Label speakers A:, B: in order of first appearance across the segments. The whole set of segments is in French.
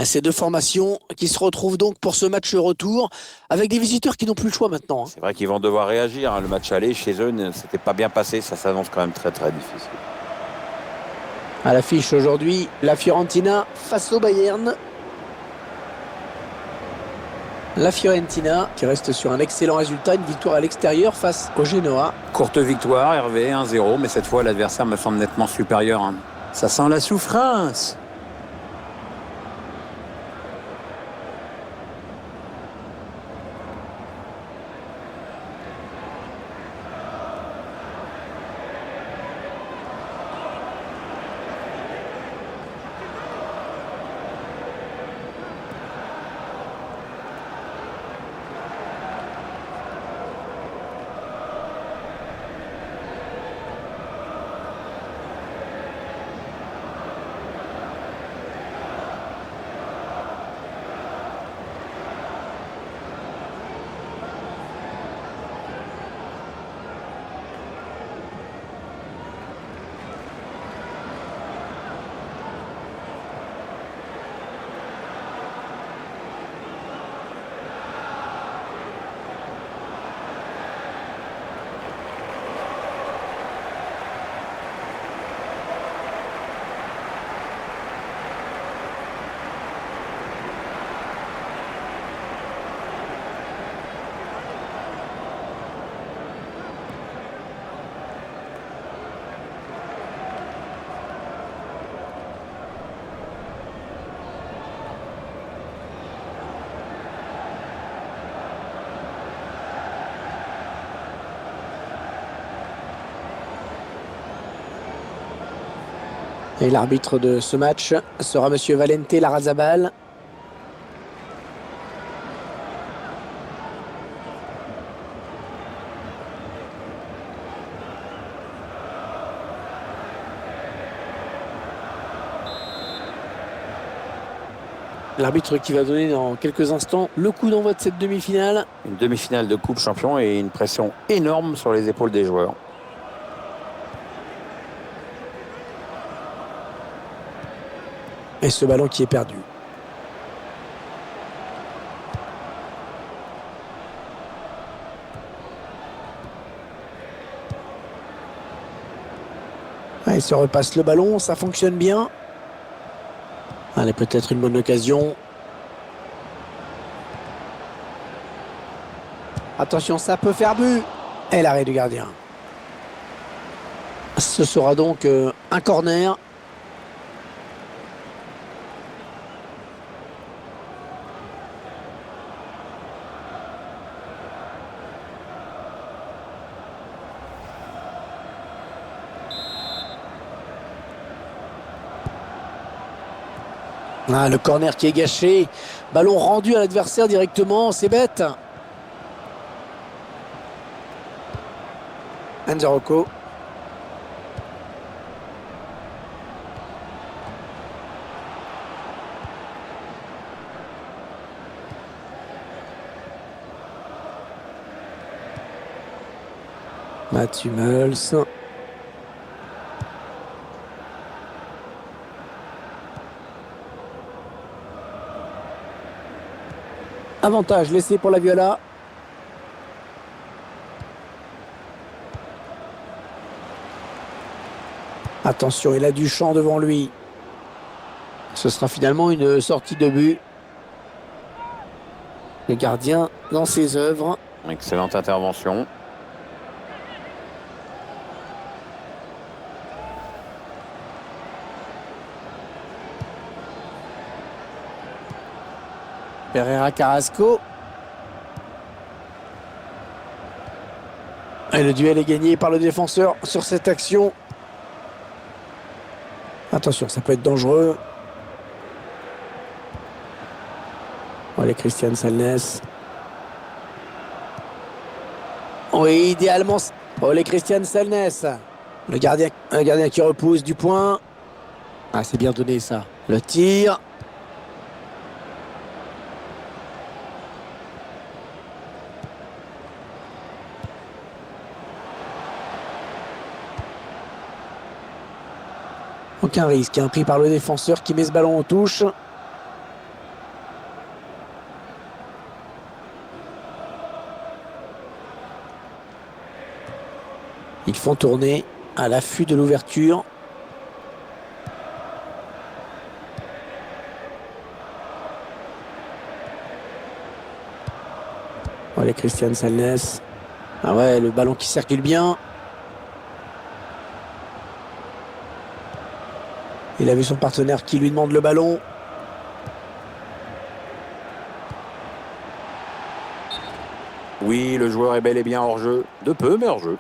A: Ces deux formations qui se retrouvent donc pour ce match retour avec des visiteurs qui n'ont plus le choix maintenant.
B: C'est vrai qu'ils vont devoir réagir, hein. Le match aller chez eux, c'était pas bien passé. Ça s'annonce quand même très très difficile.
A: À l'affiche aujourd'hui, la Fiorentina face au Bayern. La Fiorentina qui reste sur un excellent résultat, une victoire à l'extérieur face au Genoa.
B: Courte victoire, Hervé, 1-0, mais cette fois l'adversaire me semble nettement supérieur, hein. Ça sent la souffrance.
A: Et l'arbitre de ce match sera Monsieur Valente Larrazabal. L'arbitre qui va donner dans quelques instants le coup d'envoi de cette demi-finale.
B: Une demi-finale de Coupe Champion et une pression énorme sur les épaules des joueurs.
A: Et ce ballon qui est perdu. Il se repasse le ballon, ça fonctionne bien. Allez, peut-être une bonne occasion. Attention, ça peut faire but. Et l'arrêt du gardien. Ce sera donc un corner. Le corner qui est gâché. Ballon rendu à l'adversaire directement. C'est bête. Enzo Rocco. Mats Hummels. Avantage laissé pour la Viola. Attention, il a du champ devant lui. Ce sera finalement une sortie de but. Le gardien dans ses œuvres.
B: Excellente intervention.
A: Pereira Carrasco. Et le duel est gagné par le défenseur sur cette action. Attention, ça peut être dangereux. Allez, Christian Salnes. Oui, idéalement. Allez, Christian Salnes. Un gardien qui repousse du point. Ah, c'est bien donné ça. Le tir. Aucun risque, pris par le défenseur qui met ce ballon en touche. Ils font tourner à l'affût de l'ouverture. Allez, Christian Salnes. Ah ouais, le ballon qui circule bien. Il a vu son partenaire qui lui demande le ballon.
B: Oui, le joueur est bel et bien hors jeu. De peu, mais hors jeu.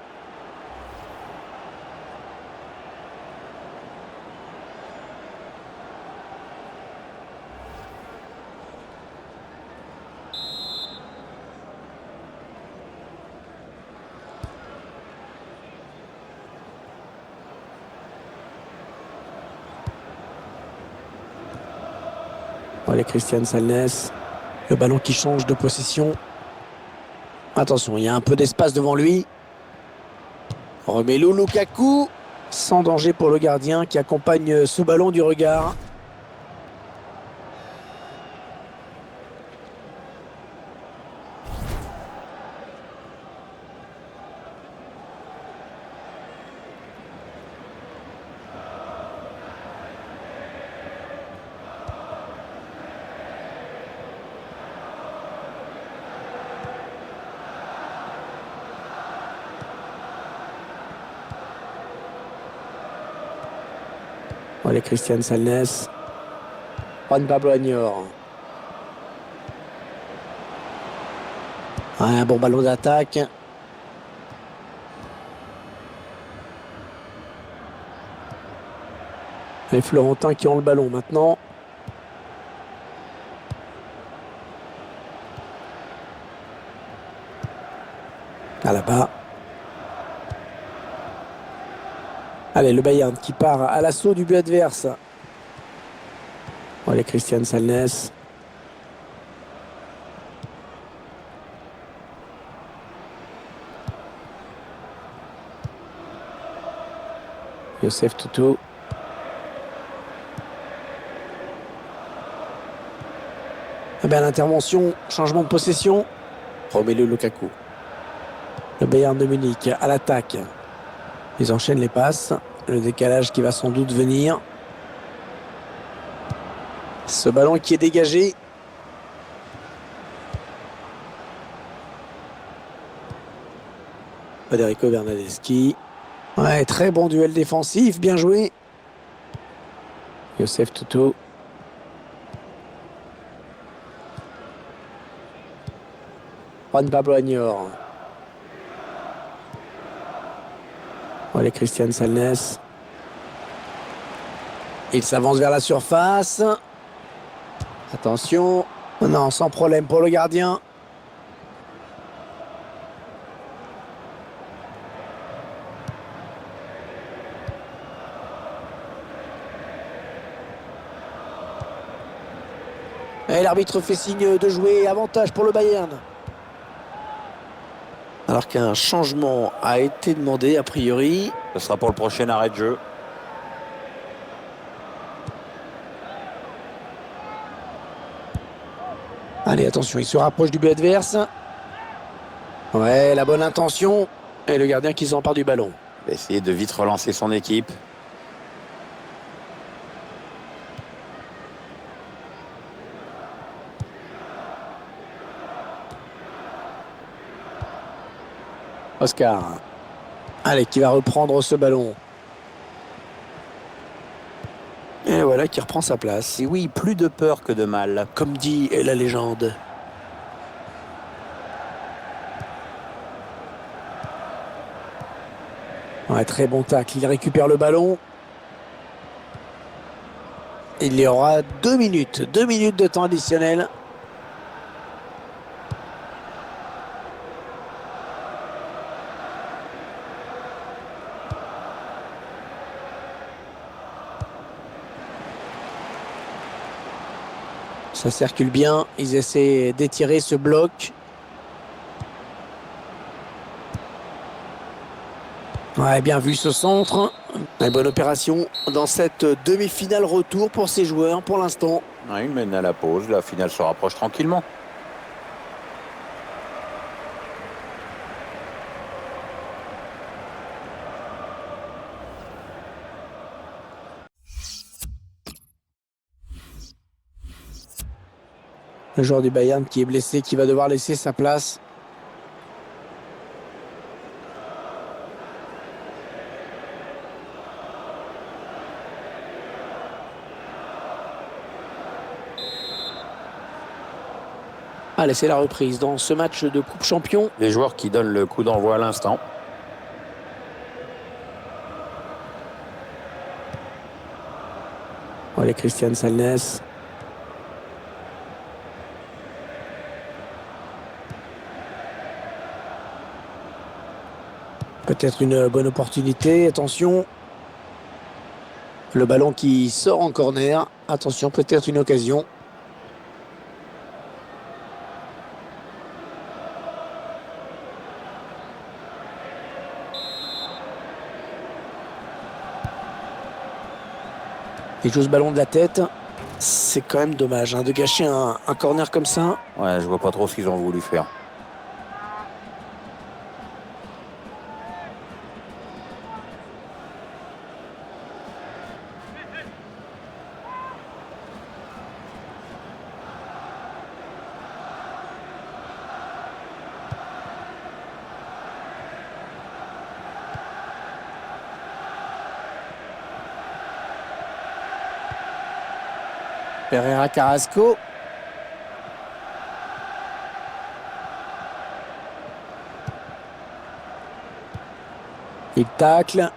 A: Allez, Christian Salnes. Le ballon qui change de position. Attention, il y a un peu d'espace devant lui. Romelu Lukaku. Sans danger pour le gardien qui accompagne ce ballon du regard. Allez, Christian Salnes. Juan Pablo Agnor. Un bon ballon d'attaque. Les Florentins qui ont le ballon maintenant. À là-bas. Allez, le Bayern qui part à l'assaut du but adverse. Allez, Christian Salnes. Youssef Toutou. Eh bien, l'intervention, changement de possession. Romelu Lukaku. Le Bayern de Munich à l'attaque. Ils enchaînent les passes. Le décalage qui va sans doute venir. Ce ballon qui est dégagé. Federico Bernardeschi. Ouais, très bon duel défensif, bien joué. Youssef Toutou. Juan Pablo Agnor. Allez, Christian Salnes. Il s'avance vers la surface. Attention. Non, sans problème pour le gardien. Et l'arbitre fait signe de jouer, avantage pour le Bayern. Alors qu'un changement a été demandé a priori.
B: Ce sera pour le prochain arrêt de jeu.
A: Allez, attention, il se rapproche du but adverse. Ouais, la bonne intention. Et le gardien qui s'empare du ballon.
B: Il va essayer de vite relancer son équipe.
A: Oscar. Allez, qui va reprendre ce ballon. Et voilà qui reprend sa place.
B: Et oui, plus de peur que de mal.
A: Comme dit la légende. Ouais, très bon tacle. Il récupère le ballon. Il y aura 2 minutes. 2 minutes de temps additionnel. Ça circule bien. Ils essaient d'étirer ce bloc. Ouais, bien vu ce centre. Une bonne opération dans cette demi-finale retour pour ces joueurs pour l'instant.
B: Ouais, il mène à la pause. La finale se rapproche tranquillement.
A: Le joueur du Bayern qui est blessé, qui va devoir laisser sa place. Allez, c'est la reprise dans ce match de Coupe Champion.
B: Les joueurs qui donnent le coup d'envoi à l'instant.
A: Allez, Christian Salnes. Peut-être une bonne opportunité. Attention. Le ballon qui sort en corner. Attention, peut-être une occasion. Il joue ce ballon de la tête. C'est quand même dommage de gâcher un corner comme ça.
B: Ouais, je vois pas trop ce qu'ils ont voulu faire.
A: Pereira Carrasco. Il tacle.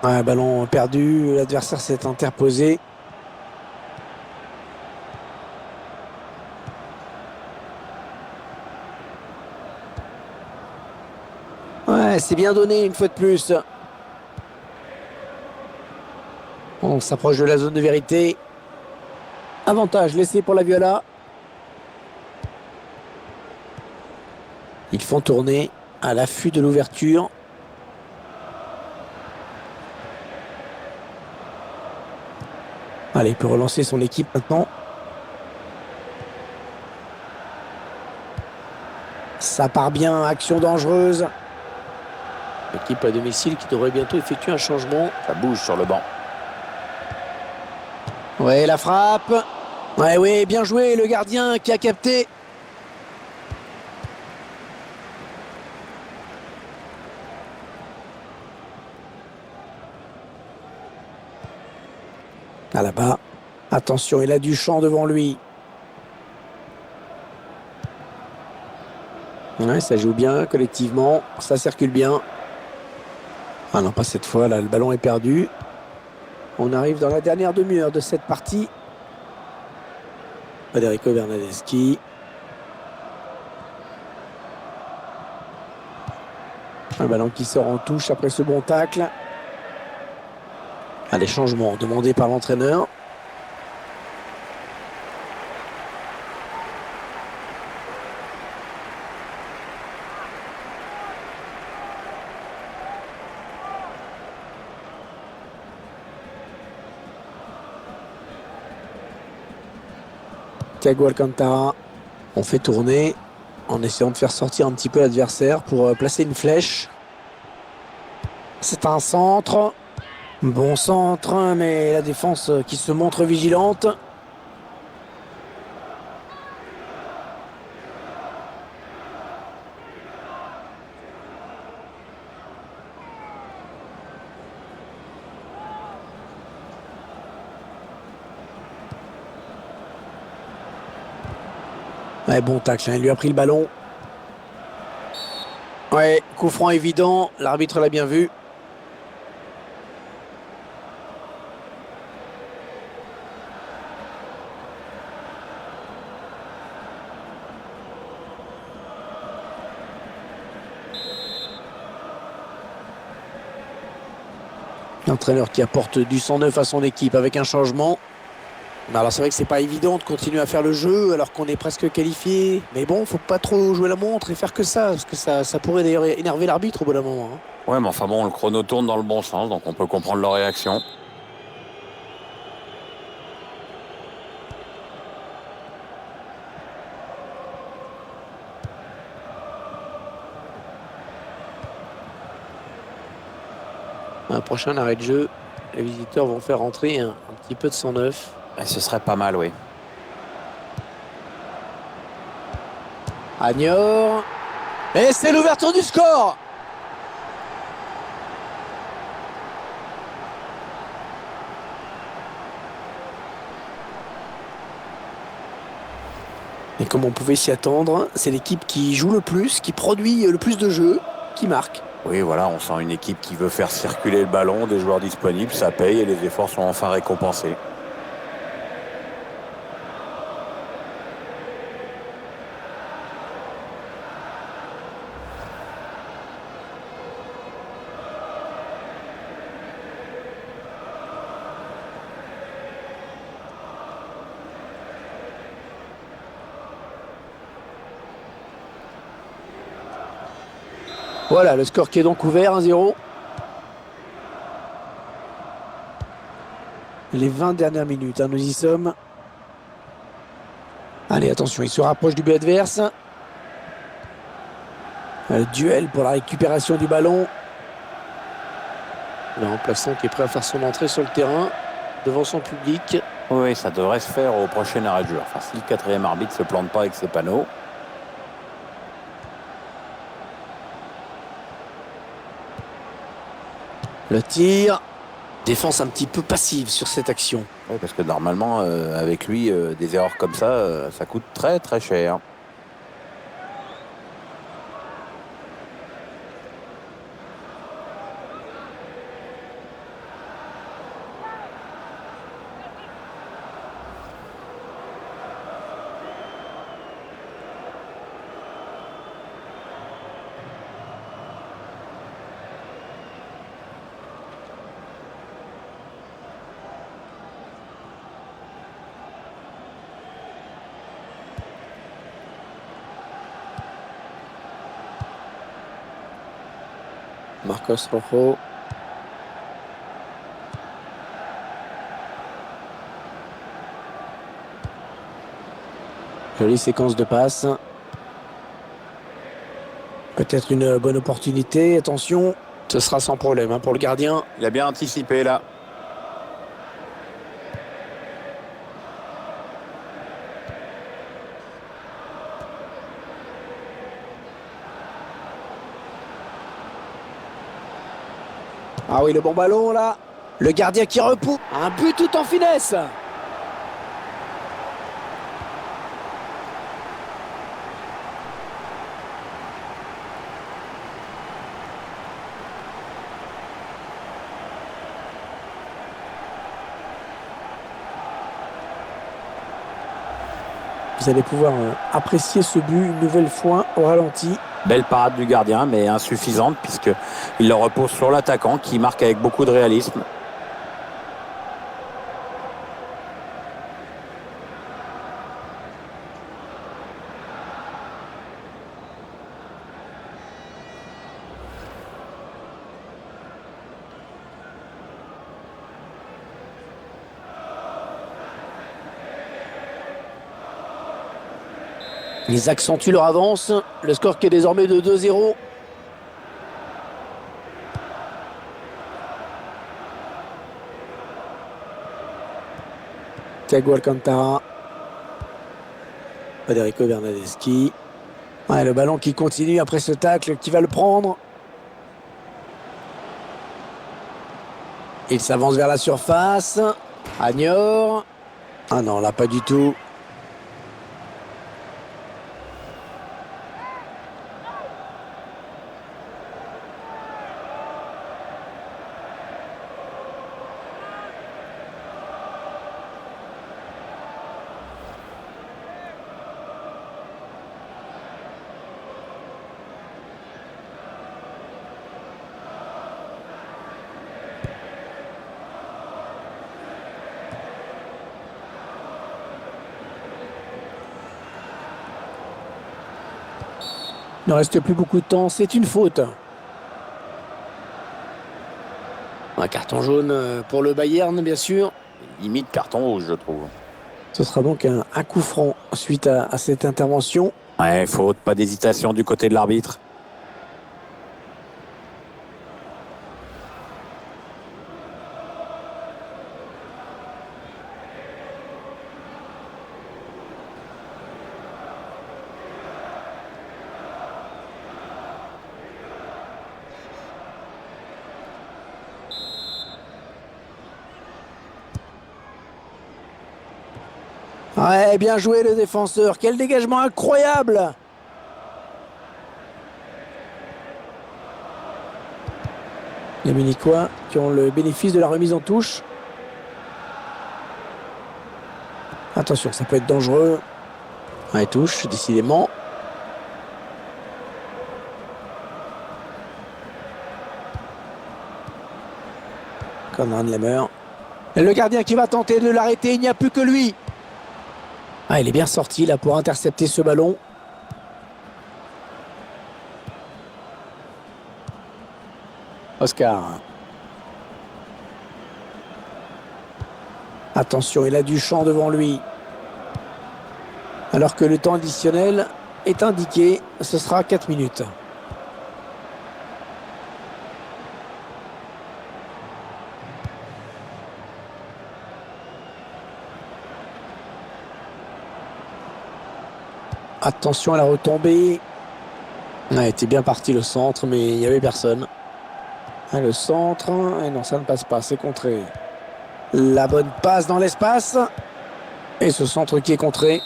A: Ouais, ballon perdu. L'adversaire s'est interposé. Ouais, c'est bien donné une fois de plus. On s'approche de la zone de vérité. Avantage laissé pour la Viola. Ils font tourner à l'affût de l'ouverture. Allez, il peut relancer son équipe maintenant. Ça part bien, action dangereuse. L'équipe à domicile qui devrait bientôt effectuer un changement.
B: Ça bouge sur le banc.
A: Ouais, la frappe. Ouais, bien joué, le gardien qui a capté. Ah, là-bas. Attention, il a du champ devant lui. Ouais, ça joue bien collectivement. Ça circule bien. Ah non, pas cette fois. Là, le ballon est perdu. On arrive dans la dernière demi-heure de cette partie. Federico Bernardeschi. Un ballon qui sort en touche après ce bon tacle. Ah, les changements demandés par l'entraîneur. Thiago Alcantara. On fait tourner en essayant de faire sortir un petit peu l'adversaire pour placer une flèche. C'est un centre. Bon centre, mais la défense qui se montre vigilante. Ouais, bon tacle, il lui a pris le ballon. Ouais, coup franc évident, l'arbitre l'a bien vu. L'entraîneur qui apporte du sang neuf à son équipe avec un changement. Alors c'est vrai que c'est pas évident de continuer à faire le jeu alors qu'on est presque qualifié. Mais bon, faut pas trop jouer la montre et faire que ça, parce que ça pourrait d'ailleurs énerver l'arbitre au bout d'un moment.
B: Ouais, mais enfin bon, le chrono tourne dans le bon sens, donc on peut comprendre leur réaction.
A: Un prochain arrêt de jeu, les visiteurs vont faire rentrer un petit peu de sang neuf.
B: Et ce serait pas mal, oui.
A: Agnor. Et c'est l'ouverture du score. Et comme on pouvait s'y attendre, c'est l'équipe qui joue le plus, qui produit le plus de jeux, qui marque.
B: Oui, voilà, on sent une équipe qui veut faire circuler le ballon, des joueurs disponibles, ça paye et les efforts sont enfin récompensés.
A: Voilà, le score qui est donc ouvert, 1-0. Les 20 dernières minutes, nous y sommes. Allez, attention, il se rapproche du but adverse. Le duel pour la récupération du ballon. Le remplaçant qui est prêt à faire son entrée sur le terrain, devant son public.
B: Oui, ça devrait se faire au prochain arrêt de jeu. Enfin, si le quatrième arbitre ne se plante pas avec ses panneaux.
A: Le tir. Défense un petit peu passive sur cette action.
B: Oui, parce que normalement, avec lui, des erreurs comme ça, ça coûte très très cher.
A: Marcos Rojo. Jolie séquence de passes. Peut-être une bonne opportunité. Attention, ce sera sans problème pour le gardien.
B: Il a bien anticipé là.
A: Ah oui, le bon ballon là. Le gardien qui repousse. Un but tout en finesse. Vous allez pouvoir apprécier ce but une nouvelle fois au ralenti.
B: Belle parade du gardien, mais insuffisante puisqu'il le repose sur l'attaquant qui marque avec beaucoup de réalisme.
A: Ils accentuent leur avance. Le score qui est désormais de 2-0. Thiago Alcantara. Federico Bernardeschi. Ouais, le ballon qui continue après ce tacle, qui va le prendre. Il s'avance vers la surface. Agnor. Ah non, là pas du tout. Il ne reste plus beaucoup de temps, c'est une faute. Un carton jaune pour le Bayern, bien sûr.
B: Limite carton rouge, je trouve.
A: Ce sera donc un coup franc suite à cette intervention.
B: Ouais, faute, pas d'hésitation du côté de l'arbitre.
A: Ouais, bien joué le défenseur. Quel dégagement incroyable! Les Munichois qui ont le bénéfice de la remise en touche. Attention, ça peut être dangereux. Ouais, touche, décidément. Conrad Lemmer. Et le gardien qui va tenter de l'arrêter, il n'y a plus que lui. Ah, il est bien sorti là pour intercepter ce ballon. Oscar. Attention, il a du champ devant lui. Alors que le temps additionnel est indiqué, ce sera 4 minutes. Attention à la retombée. Il était bien parti le centre, mais il n'y avait personne. Le centre, et non, ça ne passe pas, c'est contré. La bonne passe dans l'espace. Et ce centre qui est contré.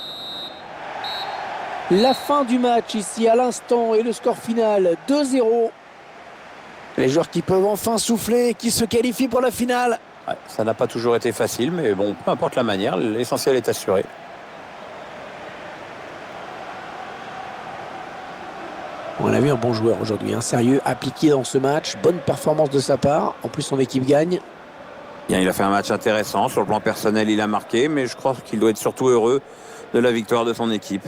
A: La fin du match ici à l'instant et le score final 2-0. Les joueurs qui peuvent enfin souffler, qui se qualifient pour la finale.
B: Ouais, ça n'a pas toujours été facile, mais bon, peu importe la manière, l'essentiel est assuré.
A: On a vu un bon joueur aujourd'hui, un sérieux, appliqué dans ce match. Bonne performance de sa part. En plus, son équipe gagne.
B: Bien, il a fait un match intéressant. Sur le plan personnel, il a marqué, mais je crois qu'il doit être surtout heureux de la victoire de son équipe.